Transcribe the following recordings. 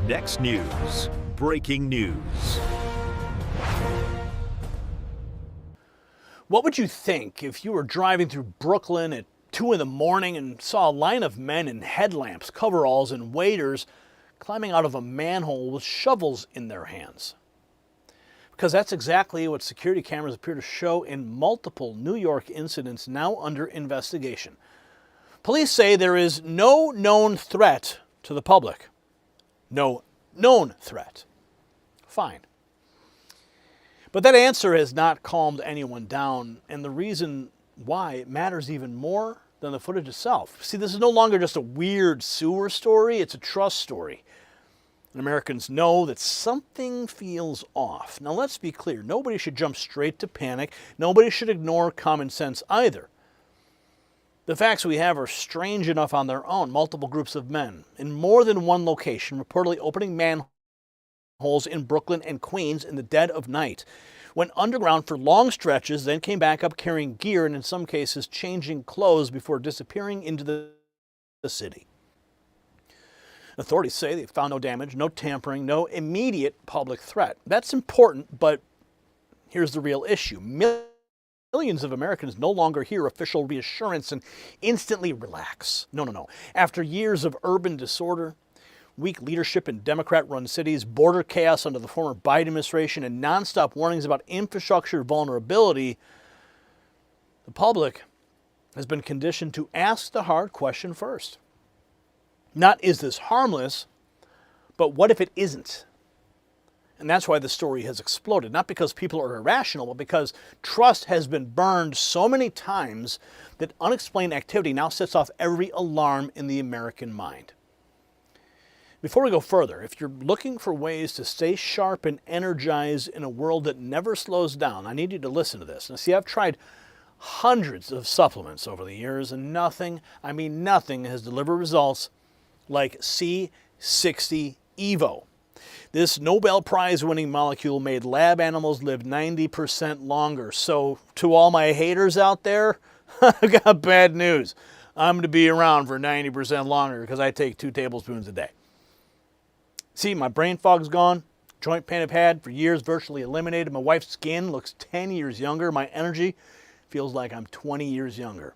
Next News. Breaking news. What would you think if you were driving through Brooklyn at 2 in the morning and saw a line of men in headlamps, coveralls, and waders climbing out of a manhole with shovels in their hands? Because that's exactly what security cameras appear to show in multiple New York incidents now under investigation. Police say there is no known threat to the public. No known threat. Fine. But that answer has not calmed anyone down, and the reason why it matters even more than the footage itself. See, this is no longer just a weird sewer story, it's a trust story. And Americans know that something feels off. Now let's be clear, nobody should jump straight to panic. Nobody should ignore common sense either. The facts we have are strange enough on their own. Multiple groups of men in more than one location reportedly opening manholes in Brooklyn and Queens in the dead of night, went underground for long stretches, then came back up carrying gear and in some cases changing clothes before disappearing into the city. Authorities say they found no damage, no tampering, no immediate public threat. That's important, but here's the real issue. Millions of Americans no longer hear official reassurance and instantly relax. No. After years of urban disorder, weak leadership in Democrat-run cities, border chaos under the former Biden administration, and nonstop warnings about infrastructure vulnerability, the public has been conditioned to ask the hard question first. Not, is this harmless, but what if it isn't? And that's why the story has exploded. Not because people are irrational, but because trust has been burned so many times that unexplained activity now sets off every alarm in the American mind. Before we go further, if you're looking for ways to stay sharp and energized in a world that never slows down, I need you to listen to this. Now, see, I've tried hundreds of supplements over the years, and nothing has delivered results like C60 Evo. This Nobel Prize winning molecule made lab animals live 90% longer. So to all my haters out there, I've got bad news. I'm going to be around for 90% longer because I take 2 tablespoons a day. See, my brain fog's gone. Joint pain I've had for years virtually eliminated. My wife's skin looks 10 years younger. My energy feels like I'm 20 years younger.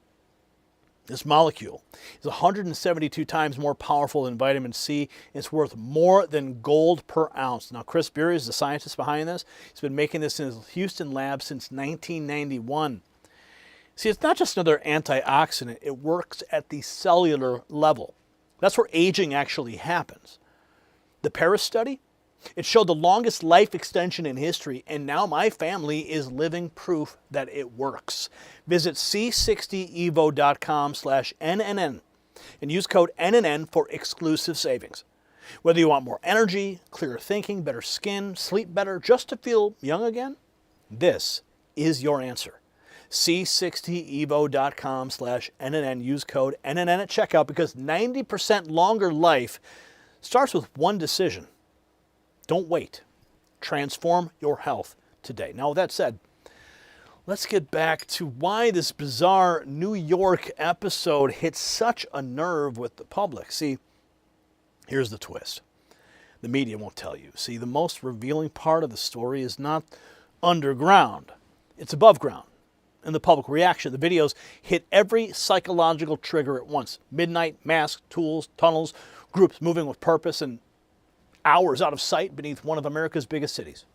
This molecule is 172 times more powerful than vitamin C. It's worth more than gold per ounce. Now, Chris Beery is the scientist behind this. He's been making this in his Houston lab since 1991. See, it's not just another antioxidant. It works at the cellular level. That's where aging actually happens. The Paris study, it showed the longest life extension in history, and now my family is living proof that it works. Visit c60evo.com/NNN and use code NNN for exclusive savings. Whether you want more energy, clearer thinking, better skin, sleep better, just to feel young again, this is your answer. c60evo.com/NNN. Use code NNN at checkout because 90% longer life starts with one decision. Don't wait. Transform your health today. Now, with that said, let's get back to why this bizarre New York episode hit such a nerve with the public. See, here's the twist. The media won't tell you. See, the most revealing part of the story is not underground. It's above ground. And the public reaction. The videos hit every psychological trigger at once. Midnight, masks, tools, tunnels, groups moving with purpose, and hours out of sight beneath one of America's biggest cities.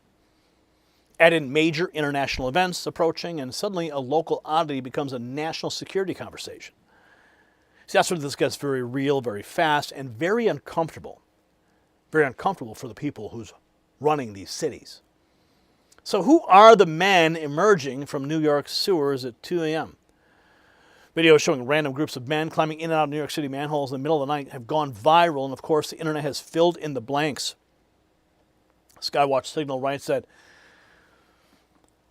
Add in major international events approaching, and suddenly a local oddity becomes a national security conversation. See, that's where this gets very real, very fast, and very uncomfortable. Very uncomfortable for the people who's running these cities. So who are the men emerging from New York sewers at 2 a.m.? Videos showing random groups of men climbing in and out of New York City manholes in the middle of the night have gone viral, and of course the internet has filled in the blanks. Skywatch Signal writes that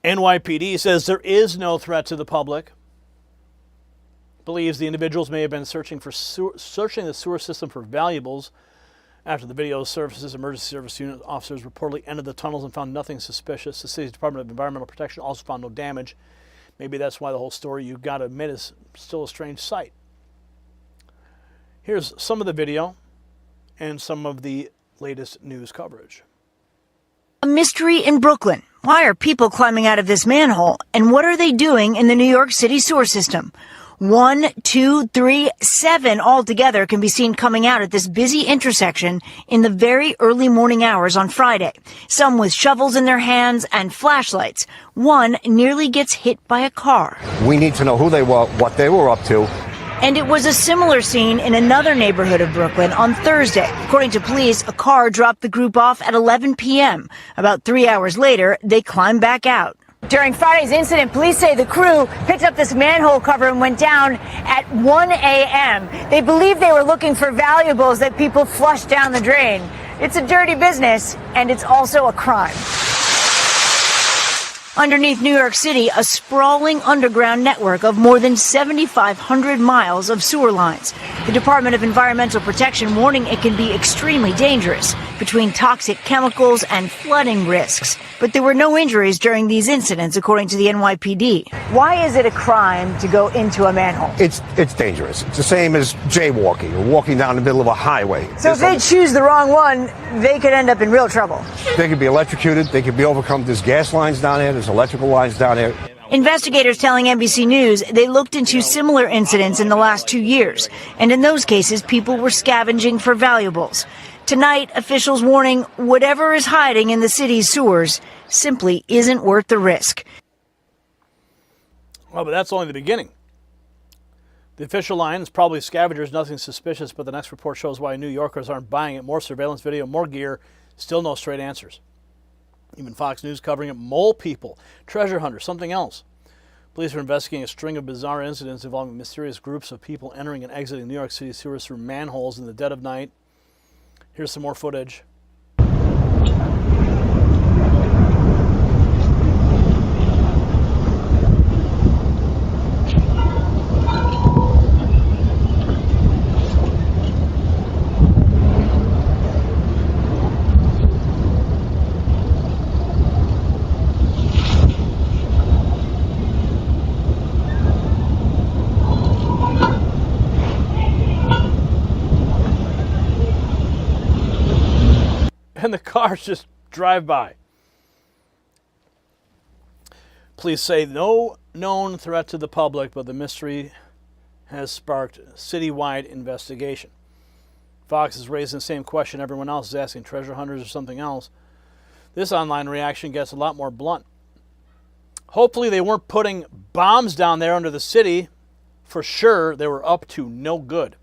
NYPD says there is no threat to the public, believes the individuals may have been searching the sewer system for valuables. After the video surfaces, emergency service unit officers reportedly entered the tunnels and found nothing suspicious. The city's Department of Environmental Protection also found no damage. Maybe that's why the whole story, you've got to admit, is still a strange sight. Here's some of the video and some of the latest news coverage. A mystery in Brooklyn. Why are people climbing out of this manhole? And what are they doing in the New York City sewer system? 1, 2, 3, 7 altogether can be seen coming out at this busy intersection in the very early morning hours on Friday. Some with shovels in their hands and flashlights. One nearly gets hit by a car. We need to know who they were, what they were up to. And it was a similar scene in another neighborhood of Brooklyn on Thursday. According to police, a car dropped the group off at 11 p.m. About 3 hours later, they climbed back out. During Friday's incident, police say the crew picked up this manhole cover and went down at 1 a.m. They believe they were looking for valuables that people flushed down the drain. It's a dirty business, and it's also a crime. Underneath New York City, a sprawling underground network of more than 7,500 miles of sewer lines. The Department of Environmental Protection warning it can be extremely dangerous between toxic chemicals and flooding risks. But there were no injuries during these incidents, according to the NYPD. Why is it a crime to go into a manhole? It's dangerous. It's the same as jaywalking or walking down the middle of a highway. So if they choose the wrong one, they could end up in real trouble. They could be electrocuted. They could be overcome. There's gas lines down there. There's electrical lines down there. Investigators telling NBC News they looked into similar incidents in the last 2 years, and in those cases, people were scavenging for valuables. Tonight, officials warning whatever is hiding in the city's sewers simply isn't worth the risk. Well, but that's only the beginning. The official line is probably scavengers, nothing suspicious, but the next report shows why New Yorkers aren't buying it. More surveillance video, more gear, still no straight answers. Even Fox News covering it. Mole people, treasure hunters, something else. Police are investigating a string of bizarre incidents involving mysterious groups of people entering and exiting New York City sewers through manholes in the dead of night. Here's some more footage. And the cars just drive by. Police say no known threat to the public, but the mystery has sparked a citywide investigation. Fox is raising the same question everyone else is asking, treasure hunters or something else. This online reaction gets a lot more blunt. Hopefully they weren't putting bombs down there under the city. For sure, they were up to no good.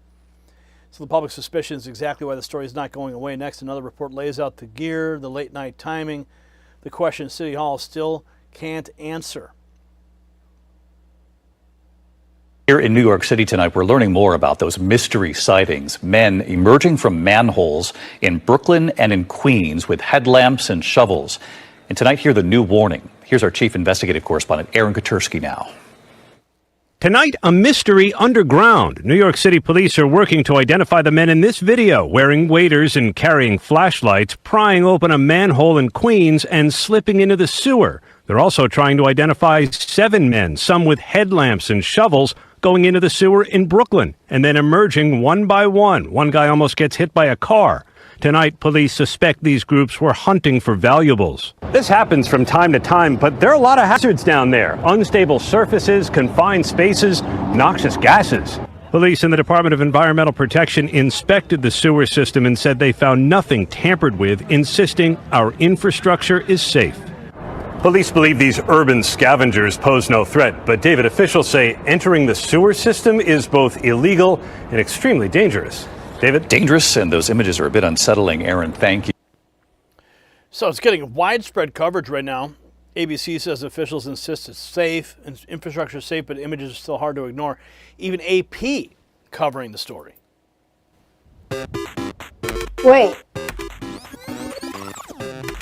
So the public suspicion is exactly why the story is not going away. Next, another report lays out the gear, the late night timing, the question City Hall still can't answer. Here in New York City tonight, we're learning more about those mystery sightings. Men emerging from manholes in Brooklyn and in Queens with headlamps and shovels. And tonight, hear the new warning. Here's our chief investigative correspondent, Aaron Katursky now. Tonight, a mystery underground. New York City police are working to identify the men in this video, wearing waders and carrying flashlights, prying open a manhole in Queens and slipping into the sewer. They're also trying to identify 7 men, some with headlamps and shovels, going into the sewer in Brooklyn and then emerging one by one. One guy almost gets hit by a car. Tonight, police suspect these groups were hunting for valuables. This happens from time to time, but there are a lot of hazards down there. Unstable surfaces, confined spaces, noxious gases. Police in the Department of Environmental Protection inspected the sewer system and said they found nothing tampered with, insisting our infrastructure is safe. Police believe these urban scavengers pose no threat, but David, officials say entering the sewer system is both illegal and extremely dangerous. David? Dangerous, and those images are a bit unsettling. Aaron, thank you. So it's getting widespread coverage right now. ABC says officials insist it's safe, and infrastructure is safe, but images are still hard to ignore. Even AP covering the story. Wait.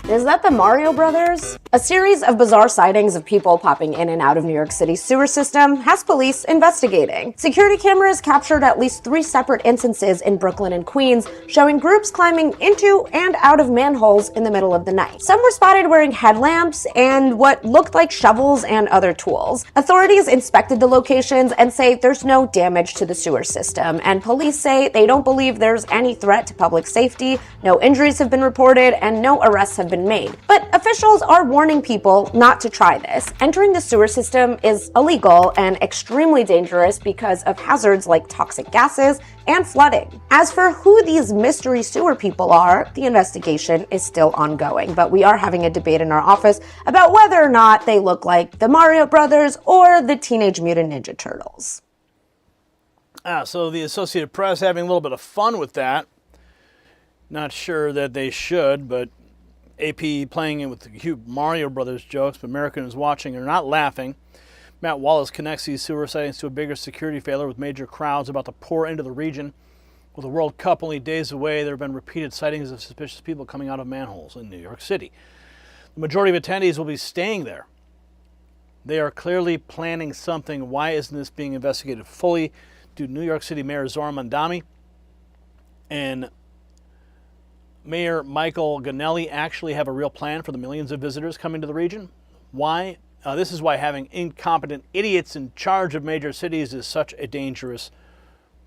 Is that the Mario Brothers? A series of bizarre sightings of people popping in and out of New York City's sewer system has police investigating. Security cameras captured at least 3 separate instances in Brooklyn and Queens, showing groups climbing into and out of manholes in the middle of the night. Some were spotted wearing headlamps and what looked like shovels and other tools. Authorities inspected the locations and say there's no damage to the sewer system, and police say they don't believe there's any threat to public safety, no injuries have been reported, and no arrests have been made. But officials are warning people not to try this. Entering the sewer system is illegal and extremely dangerous because of hazards like toxic gases and flooding. As for who these mystery sewer people are, the investigation is still ongoing, but we are having a debate in our office about whether or not they look like the Mario Brothers or the Teenage Mutant Ninja Turtles. So the Associated Press having a little bit of fun with that. Not sure that they should, but AP playing it with the cute Mario Brothers jokes, but Americans watching are not laughing. Matt Wallace connects these sewer sightings to a bigger security failure with major crowds about to pour into the region. With the World Cup only days away, there have been repeated sightings of suspicious people coming out of manholes in New York City. The majority of attendees will be staying there. They are clearly planning something. Why isn't this being investigated fully? Do New York City Mayor Zohran Mamdani and Mayor Michael Gonnelli actually have a real plan for the millions of visitors coming to the region? Why? This is why having incompetent idiots in charge of major cities is such a dangerous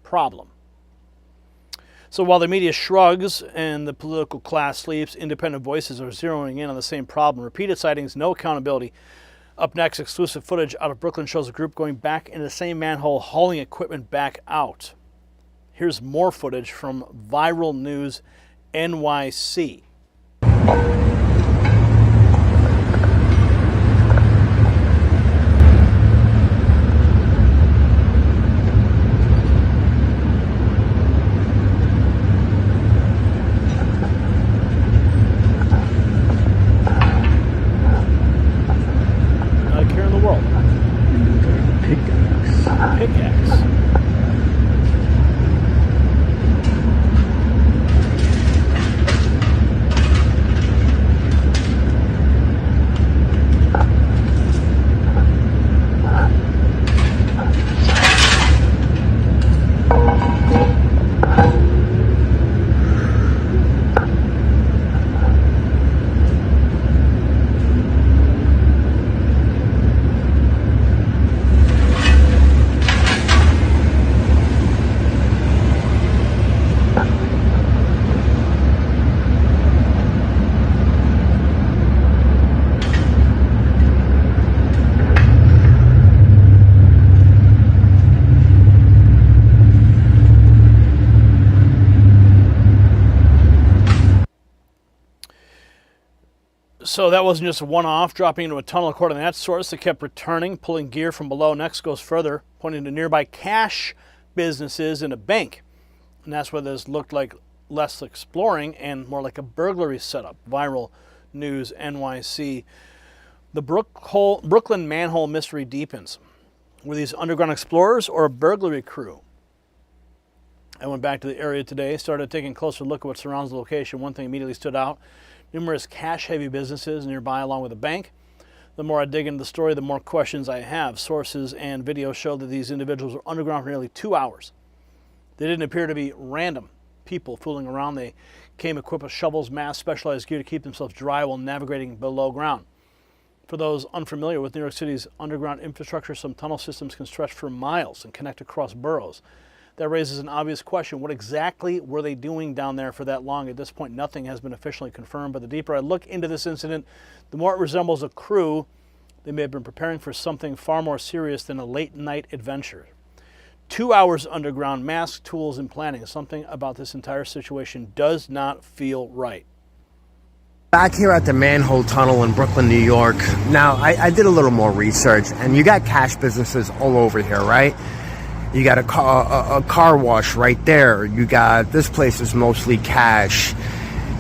problem. So while the media shrugs and the political class sleeps, independent voices are zeroing in on the same problem. Repeated sightings, no accountability. Up next, exclusive footage out of Brooklyn shows a group going back into the same manhole, hauling equipment back out. Here's more footage from Viral News NYC. Not a care in the world. Pickaxe. So that wasn't just a one-off, dropping into a tunnel according to that source. It kept returning, pulling gear from below. Next goes further, pointing to nearby cash businesses and a bank. And that's where this looked like less exploring and more like a burglary setup. Viral News NYC. The Brooklyn manhole mystery deepens. Were these underground explorers or a burglary crew? I went back to the area today, started taking a closer look at what surrounds the location. One thing immediately stood out. Numerous cash-heavy businesses nearby along with a bank. The more I dig into the story, the more questions I have. Sources and videos show that these individuals were underground for nearly 2 hours. They didn't appear to be random people fooling around. They came equipped with shovels, masks, specialized gear to keep themselves dry while navigating below ground. For those unfamiliar with New York City's underground infrastructure, some tunnel systems can stretch for miles and connect across boroughs. That raises an obvious question. What exactly were they doing down there for that long? At this point, nothing has been officially confirmed, but the deeper I look into this incident, the more it resembles a crew. They may have been preparing for something far more serious than a late-night adventure. 2 hours underground, masks, tools, and planning. Something about this entire situation does not feel right. Back here at the manhole tunnel in Brooklyn, New York. Now, I did a little more research, and you got cash businesses all over here, right? You got a car wash right there. You got, this place is mostly cash.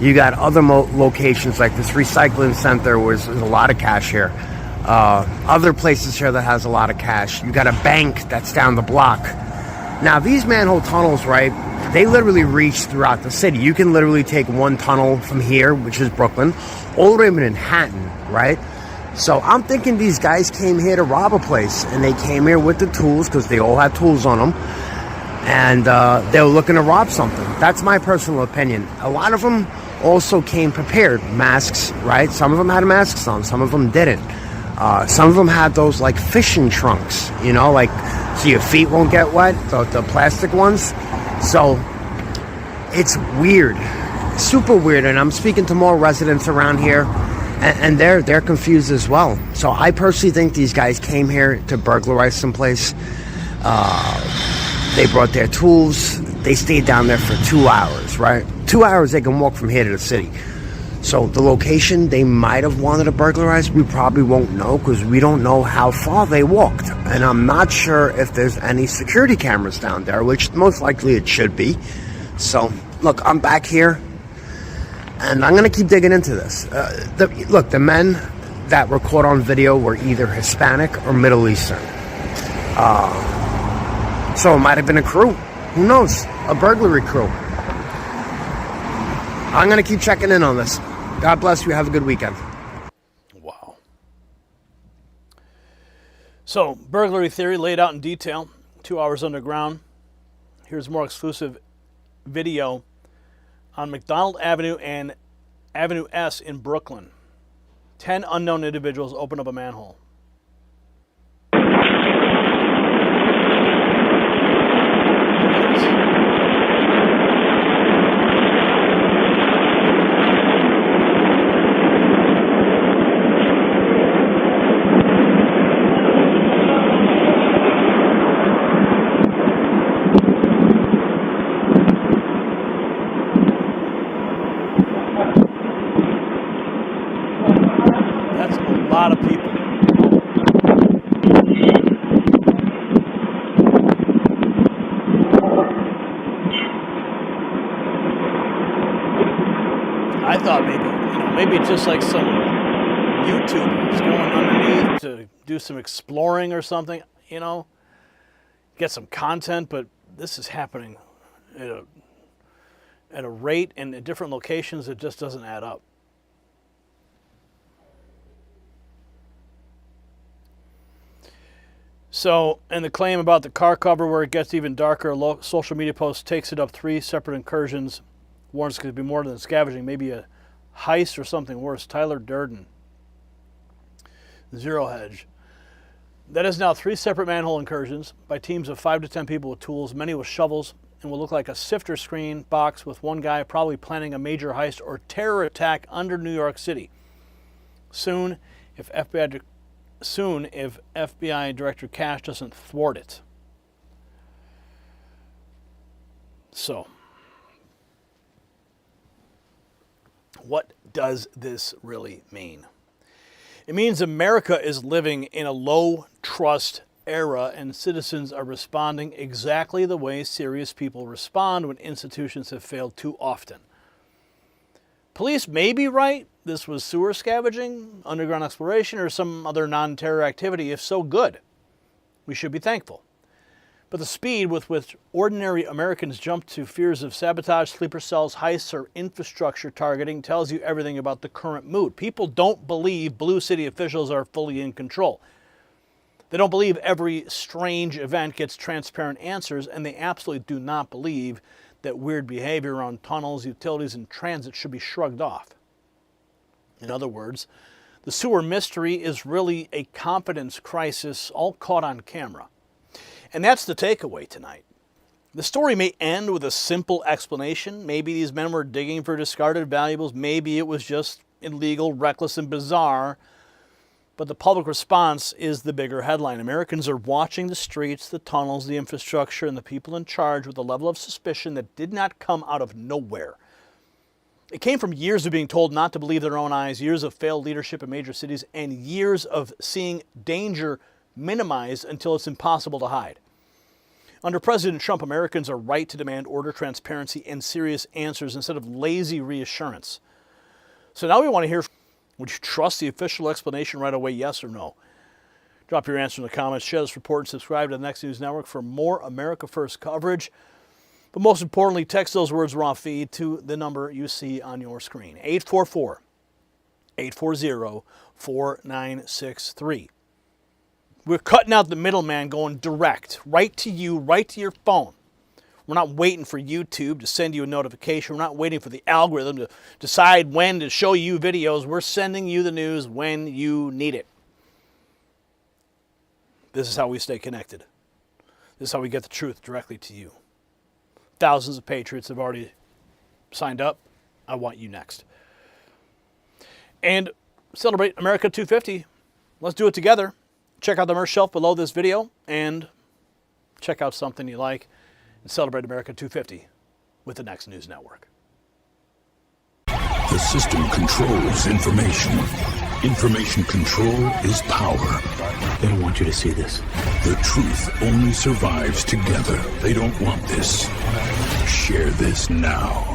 You got other locations like this recycling center where there's a lot of cash here. Other places here that has a lot of cash. You got a bank that's down the block. Now these manhole tunnels, right, they literally reach throughout the city. You can literally take one tunnel from here, which is Brooklyn, all the way to Manhattan, right? So I'm thinking these guys came here to rob a place, and they came here with the tools because they all had tools on them, and they were looking to rob something. That's my personal opinion. A lot of them also came prepared, masks, right? Some of them had masks on, some of them didn't. Some of them had those like fishing trunks, you know, like so your feet won't get wet, the plastic ones. So it's weird, super weird, and I'm speaking to more residents around here, and they're confused as well. So I personally think these guys came here to burglarize someplace. They brought their tools. They stayed down there for 2 hours, right? 2 hours they can walk from here to the city. So the location they might have wanted to burglarize, we probably won't know because we don't know how far they walked. And I'm not sure if there's any security cameras down there, which most likely it should be. So, look, I'm back here, and I'm going to keep digging into this. Look, the men that were caught on video were either Hispanic or Middle Eastern. So it might have been a crew. Who knows? A burglary crew. I'm going to keep checking in on this. God bless you. Have a good weekend. Wow. So, burglary theory laid out in detail. 2 hours underground. Here's more exclusive video on McDonald Avenue and Avenue S in Brooklyn. 10 unknown individuals open up a manhole. That's a lot of people. I thought maybe it's just like some YouTubers going underneath to do some exploring or something, get some content, but this is happening at a rate and at different locations that just doesn't add up. So, and the claim about the car cover where it gets even darker, a social media post takes it up 3 separate incursions, warns it could be more than scavenging, maybe a heist or something worse. Tyler Durden, Zero Hedge. That is now 3 separate manhole incursions by teams of 5 to 10 people with tools, many with shovels, and will look like a sifter screen box with one guy probably planning a major heist or terror attack under New York City. Soon, if FBI Director Cash doesn't thwart it. So, what does this really mean? It means America is living in a low-trust era, and citizens are responding exactly the way serious people respond when institutions have failed too often. Police may be right. This was sewer scavenging, underground exploration, or some other non-terror activity. If so, good. We should be thankful. But the speed with which ordinary Americans jump to fears of sabotage, sleeper cells, heists, or infrastructure targeting tells you everything about the current mood. People don't believe blue city officials are fully in control. They don't believe every strange event gets transparent answers, and they absolutely do not believe that weird behavior on tunnels, utilities, and transit should be shrugged off. In other words, the sewer mystery is really a confidence crisis all caught on camera. And that's the takeaway tonight. The story may end with a simple explanation. Maybe these men were digging for discarded valuables. Maybe it was just illegal, reckless, and bizarre. But the public response is the bigger headline. Americans are watching the streets, the tunnels, the infrastructure, and the people in charge with a level of suspicion that did not come out of nowhere. It came from years of being told not to believe their own eyes, years of failed leadership in major cities, and years of seeing danger minimized until it's impossible to hide. Under President Trump, Americans are right to demand order, transparency, and serious answers instead of lazy reassurance. So now we want to hear, would you trust the official explanation right away, yes or no? Drop your answer in the comments, share this report, and subscribe to the Next News Network for more America First coverage. But most importantly, text those words raw feed to the number you see on your screen, 844-840-4847. 4963. We're cutting out the middleman, going direct, right to you, right to your phone. We're not waiting for YouTube to send you a notification. We're not waiting for the algorithm to decide when to show you videos. We're sending you the news when you need it. This is how we stay connected. This is how we get the truth directly to you. Thousands of patriots have already signed up. I want you next. And celebrate America 250. Let's do it together. Check out the merch shelf below this video and check out something you like and celebrate America 250 with the Next News Network. The system controls information. Information control is power. They don't want you to see this. The truth only survives together. They don't want this. Share this now.